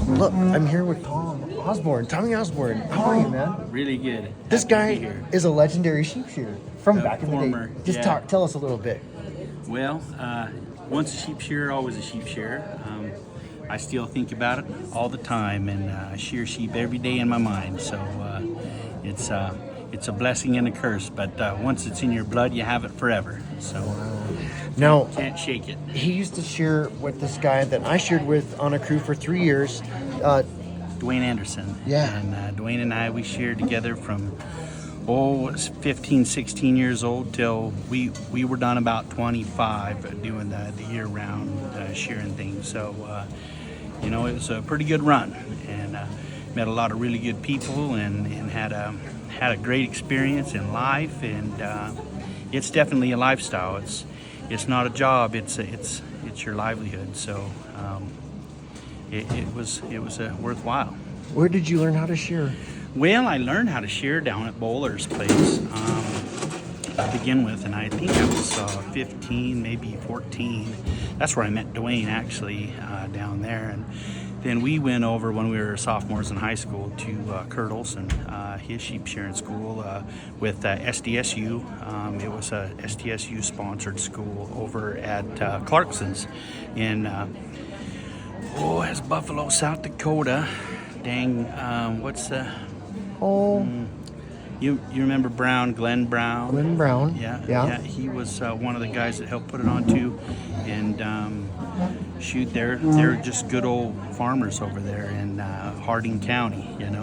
Look, I'm here with Tommy Osborne. How are you, man? Really good. This Happy to guy be here. is a legendary sheep shearer from back in the Former, day. Just yeah. tell us a little bit. Well, once a sheep shearer, always a sheep shearer. I still think about it all the time, and shear sheep every day in my mind. So it's a blessing and a curse. But once it's in your blood, you have it forever. So Now, can't shake it. he used to shear with this guy that I sheared with on a crew for 3 years. Dwayne Anderson. Yeah. And Dwayne and I, we sheared together from 15, 16 years old till we were done about 25 doing the year-round shearing thing. So, it was a pretty good run, and met a lot of really good people, and had a great experience in life, and it's definitely a lifestyle. It's not a job. It's your livelihood. So it was worthwhile. Where did you learn how to shear? Well, I learned how to shear down at Bowler's place to begin with, and I think I was 15, maybe 14. That's where I met Dwayne, actually, down there. And then we went over when we were sophomores in high school to Kurt Olson, his sheep shearing school with SDSU. It was a SDSU sponsored school over at Clarkson's in it's Buffalo, South Dakota. Dang, what's the... You remember Brown, Glenn Brown? Glenn Brown. Yeah. He was one of the guys that helped put it on too, and they're just good old farmers over there in Harding County, and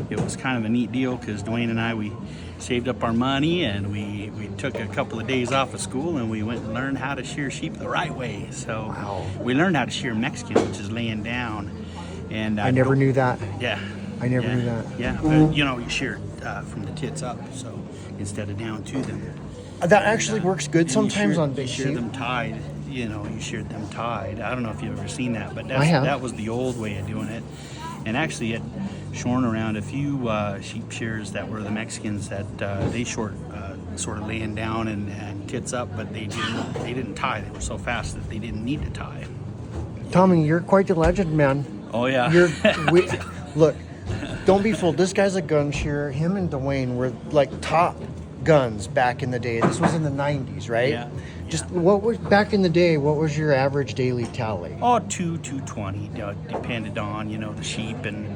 it was kind of a neat deal because Dwayne and I, we saved up our money, and we took a couple of days off of school, and we went and learned how to shear sheep the right way. So we learned how to shear Mexican, which is laying down. And I never knew that. Yeah. I never knew that. Yeah, but you shear from the tits up, so instead of down to them. That actually works good sometimes on big you shear sheep. them tied. You sheared them tied. I don't know if you've ever seen that, but I have. that was the old way of doing it. And actually, it shorn around a few sheep shearers that were the Mexicans that they sort of laying down and tits up, but they didn't tie. They were so fast that they didn't need to tie. Tommy, you're quite the legend, man. Oh yeah. Look, don't be fooled. This guy's a gun shearer. Him and Dwayne were like top guns back in the day. This was in the 90s, right? Yeah. Just what was back in the day? What was your average daily tally? 220. Depended on the sheep, and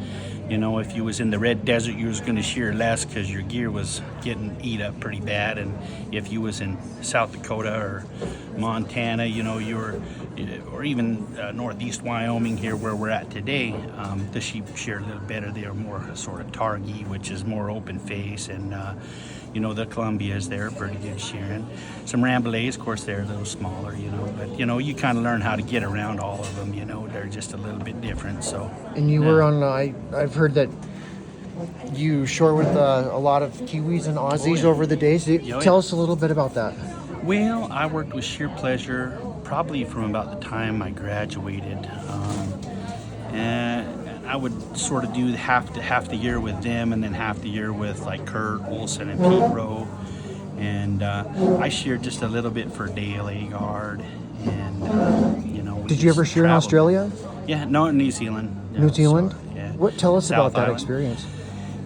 if you was in the red desert, you was going to shear less because your gear was getting eat up pretty bad, and if you was in South Dakota or Montana, you were, or even northeast Wyoming here where we're at today, the sheep shear a little better. They are more sort of targy, which is more open face, and the Columbias, they're pretty good shearing. Some Rambouillets, of course, they're a little smaller, but you kind of learn how to get around all of them. They're just a little bit different. So. And you were on. I've heard that you short with a lot of Kiwis and Aussies over the days. Tell us a little bit about that. Well, I worked with Sheer Pleasure probably from about the time I graduated, and I would sort of do half the year with them, and then half the year with like Kurt Olson and Pete Rowe, and I sheared just a little bit for Dale Agard, and Did you ever shear in Australia? Yeah, no, in New Zealand. New Zealand? So, yeah. What? Tell us South about that Island. experience.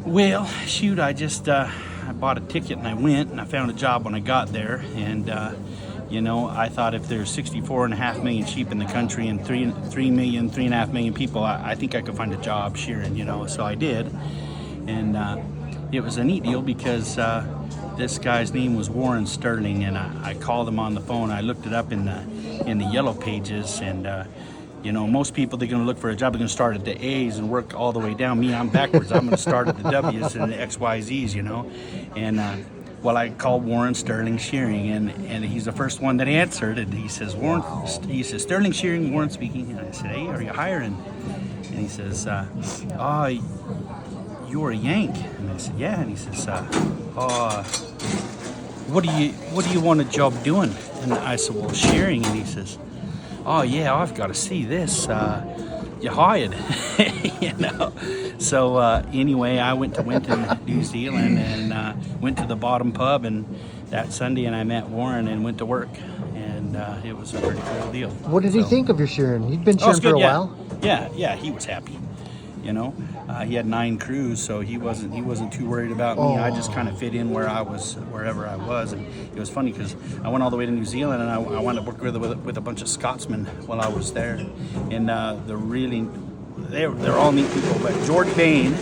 Well, shoot, I just I bought a ticket and I went, and I found a job when I got there, and I thought if there's 64.5 million sheep in the country and 3.5 million people, I think I could find a job shearing, so I did. And it was a neat deal because this guy's name was Warren Sterling, and I called him on the phone. I looked it up in the yellow pages, and most people, they're going to look for a job, they're going to start at the A's and work all the way down. Me, I'm backwards. I'm going to start at the W's and the X, Y, Z's, And I called Warren Sterling Shearing, and he's the first one that answered. And he says, Sterling Shearing, Warren speaking. And I said, hey, are you hiring? And he says, you're a Yank. And I said, yeah. And he says, what do you want a job doing? And I said, well, shearing. And he says, oh yeah, I've got to see this. You hired. So anyway, I went to Winton, New Zealand, and went to the Bottom Pub, and that Sunday, and I met Warren and went to work. And it was a pretty cool deal. What did he think of your shearing? You'd been Oh, it's shearing for good, a yeah. while. Yeah, he was happy. You know, he had 9 crews, so he wasn't too worried about me. I just kind of fit in wherever I was, and it was funny because I went all the way to New Zealand, and I wound up working with a bunch of Scotsmen while I was there, and they're all neat people. But George Bain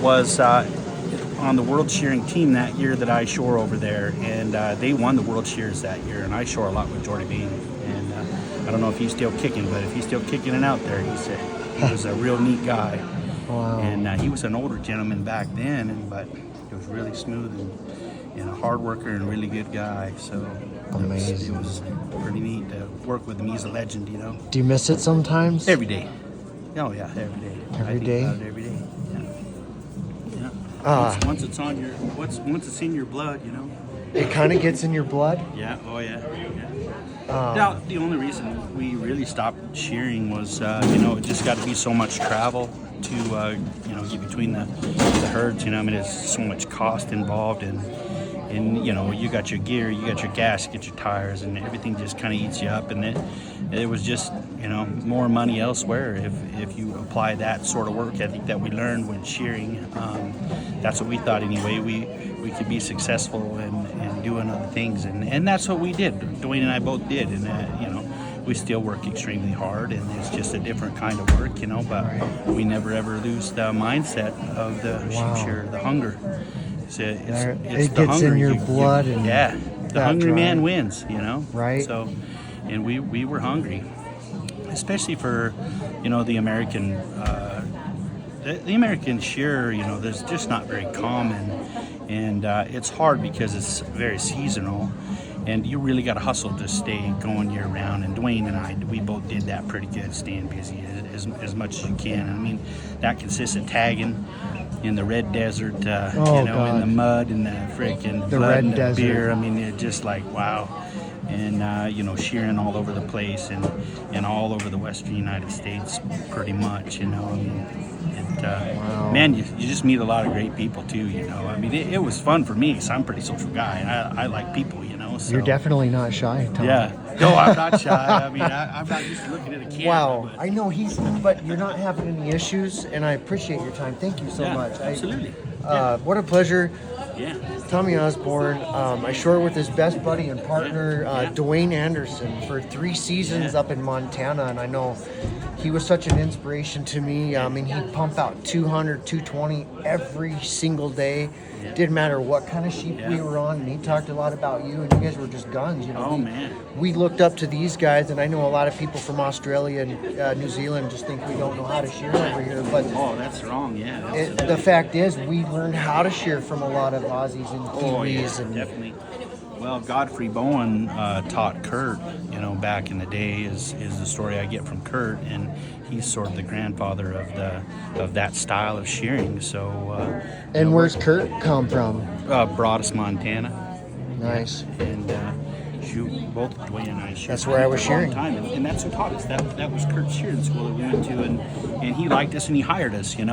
was on the World Shearing team that year that I shore over there, and they won the World Shears that year, and I shore a lot with Jordy Bain, and I don't know if he's still kicking, but if he's still kicking it out there, he was a real neat guy. Wow. And he was an older gentleman back then, but he was really smooth and a hard worker and really good guy. So amazing. It was pretty neat to work with him. He's a legend, you know. Do you miss it sometimes? Every day. Oh yeah, every day. Every day? I think about it every day. Yeah. Once it's in your blood, you know. It kind of gets in your blood. Yeah. Oh yeah. Now, the only reason we really stopped shearing was, it just got to be so much travel to, get between the herds. You know, I mean, there's so much cost involved, and you got your gear, you got your gas, you get your tires, and everything just kind of eats you up. And it was just, more money elsewhere if you apply that sort of work ethic that we learned when shearing. That's what we thought anyway. We could be successful and doing other things, and that's what we did. Dwayne and I both did, and we still work extremely hard, and it's just a different kind of work, but we never ever lose the mindset of the sheep shearer, the hunger. It's it the gets hunger. in your blood, and the hungry man wins, Right. So, and we were hungry, especially for the American. The American shearer, there's just not very common, and it's hard because it's very seasonal, and you really got to hustle to stay going year round. And Dwayne and I, we both did that pretty good, staying busy as much as you can. I mean, that consists of tagging in the red desert, in the mud and the freaking the blood red and the desert. beer. I mean, it's just like wow. And shearing all over the place and all over the western United States, pretty much. Wow. Man, you just meet a lot of great people too. I mean, it was fun for me because I'm a pretty social guy. I like people. So. You're definitely not shy, Tom. Yeah. No, I'm not shy. I mean, I'm not just looking at a camera. Wow. But. I know but you're not having any issues, and I appreciate your time. Thank you so much. Absolutely. What a pleasure. Yeah. Tommy Osborne. I shore with his best buddy and partner, Dwayne Anderson, for 3 seasons up in Montana, and I know he was such an inspiration to me. I mean, he'd pump out 200, 220 every single day. Yeah. Didn't matter what kind of sheep we were on, and he talked a lot about you, and you guys were just guns. Man. We looked up to these guys, and I know a lot of people from Australia and New Zealand just think we don't know how to shear over here, but that's wrong. Yeah. The fact is, we learned how to shear from a lot of Aussies and Kiwis. And definitely. Well, Godfrey Bowen taught Kurt, back in the day is the story I get from Kurt, and he's sort of the grandfather of that style of shearing. So. And where's Kurt come from? Broadus, Montana. Nice. And both Dwayne and I sheared. That's where I was shearing. And that's who taught us. That was Kurt's shearing school that we went to, and he liked us and he hired us, And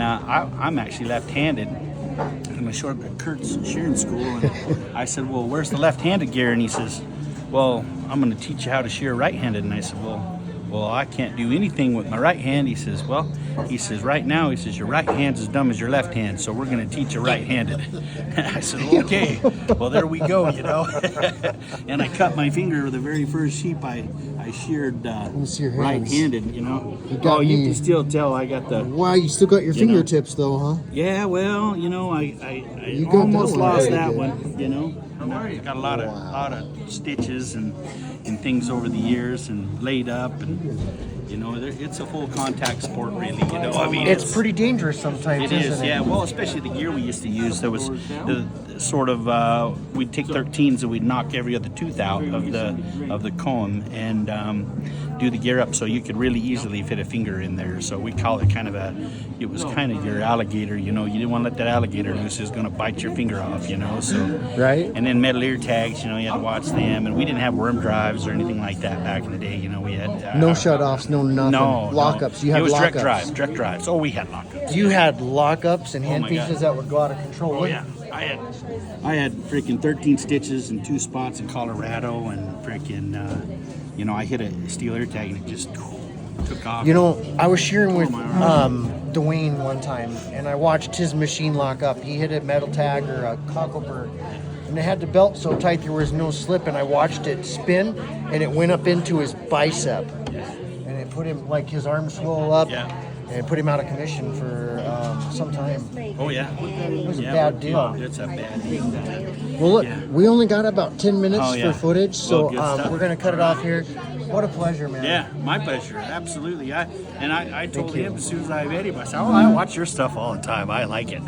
I'm actually left-handed. And I showed up at Kurt's shearing school, and I said, well, where's the left-handed gear? And he says, well, I'm going to teach you how to shear right-handed. And I said, well, I can't do anything with my right hand. He says, right now, your right hand's as dumb as your left hand, so we're going to teach you right-handed. And I said, okay, well, there we go, And I cut my finger with the very first sheep I sheared right-handed, You can still tell I got the... Wow, you still got your fingertips, though, huh? Yeah, well, I almost lost that one, I got a lot of stitches and things over the years and laid up, and it's a full contact sport, really. I mean, it's pretty dangerous sometimes. It is, yeah. Well, especially the gear we used to use. There was we'd take 13s and we'd knock every other tooth out of the comb and do the gear up so you could really easily fit a finger in there. So we call it kind of your alligator. You didn't want to let that alligator loose; it was going to bite your finger off. So right. And then metal ear tags. You had to watch them, and we didn't have worm drives or anything like that back in the day. We had no shutoffs, no nothing. No lockups. You had it was lockups. direct drives. Oh, we had lockups. You had lockups and hand pieces that would go out of control. Oh, yeah. I had freaking 13 stitches in 2 spots in Colorado, and freaking, you know, I hit a steel air tag and it just took off. You know, I was shearing with Dwayne one time, and I watched his machine lock up. He hit a metal tag or a cockleburr, and they had the belt so tight there was no slip, and I watched it spin, and it went up into his bicep, and it put him, like, his arm swelled up, and it put him out of commission for some time. Oh, yeah. It was a bad deal. It's a bad deal. Well, look, we only got about 10 minutes for footage, so Well, good stuff. we're going to cut it off here. What a pleasure, man. Yeah, my pleasure. Absolutely. I told him as soon as I met him, I said, oh, I watch your stuff all the time. I like it.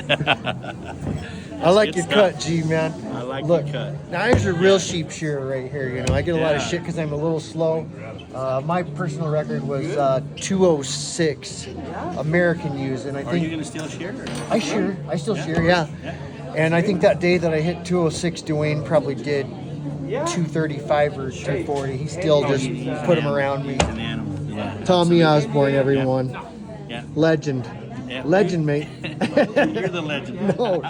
I like Good your stuff. cut, G, man. I like Look, the cut. now here's a real sheep shearer right here. You know, I get a lot of Yeah. shit because I'm a little slow. My personal record was 206 American use, and I Are you think going to still share? I shear. I still shear, yeah. And I think that day that I hit 206, Dwayne probably did 235 or 240. He still just put him around me. He's an animal. Yeah. Tommy Osborne, everyone. Yeah. Legend. Yeah. Legend, mate. You're the legend. No,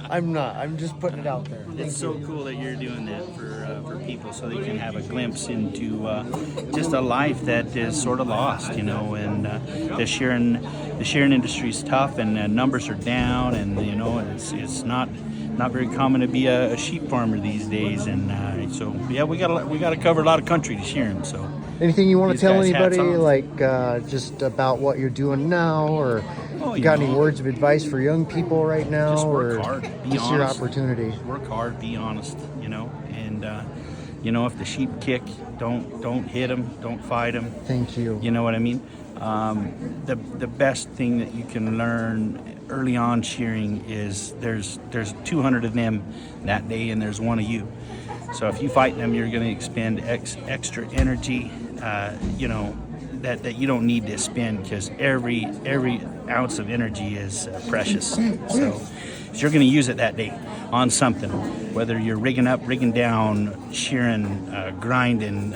I'm not. I'm just putting it out there. It's so cool that you're doing that for people, so they can have a glimpse into just a life that is sort of lost, you know. And the shearing industry is tough, and numbers are down, and you know it's not very common to be a sheep farmer these days. And so yeah, we got to cover a lot of country to shearing. So anything you want to these tell guys, hats anybody, off. like just about what you're doing now, or Oh, you got you any know, words of advice for young people right now, just work or hard, be just your honest. opportunity? Work hard, be honest, you know, and you know, if the sheep kick, don't hit them, don't fight them. Thank you. You know what I mean? The best thing that you can learn early on shearing is there's 200 of them that day, and there's one of you. So if you fight them, you're going to expend extra energy, you know, that you don't need to spend, because every ounce of energy is precious. So if you're going to use it that day on something, whether you're rigging up, rigging down, shearing, grinding,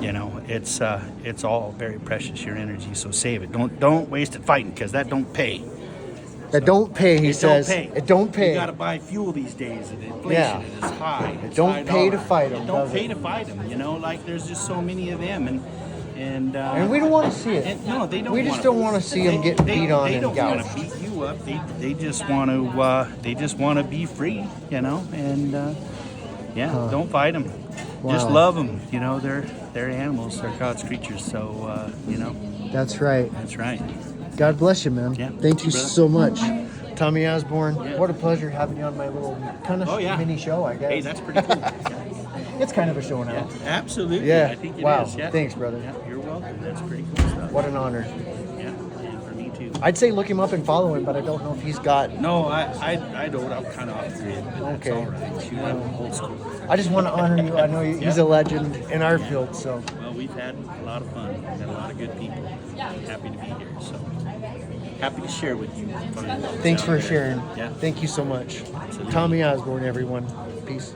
you know, it's all very precious, your energy. So save it. Don't waste it fighting, because that don't pay. It don't pay, he says. Don't pay. It don't pay. You got to buy fuel these days, and inflation Yeah. is high. It don't pay to fight 'em, It don't does pay it? to fight them. You know, like there's just so many of them, And we don't want to see it. and no, they don't. We just wanna- don't want to see them get beat on They and don't want gouged. to beat you up. They just want to be free. You know, and don't fight them. Just Wow. love them. You know, they're animals. They're God's creatures. So you know, That's right. that's right. God bless you, man. Yeah. Thank you Brother. so much. Tommy Osborne, Yeah. what a pleasure having you on my little kind of Oh, yeah. mini show, I guess. Hey, that's pretty cool. It's kind of a show now. Yeah, absolutely. Yeah. I think it is. Wow. Yeah. Thanks, brother. Yeah, you're welcome. That's pretty cool stuff. What an honor. Yeah, and for me too. I'd say look him up and follow him, but I don't know if he's got. No, I don't. I'm kind of off the grid, but Okay. that's all right. Shoot, I'm old school. I just want to honor you. I know he's a legend in our field, so. Well, we've had a lot of fun. We've had a lot of good people. Happy to be here. So happy to share with you. Thanks for sharing. Yeah. Thank you so much. Absolutely. Tommy Osborne, everyone. Peace.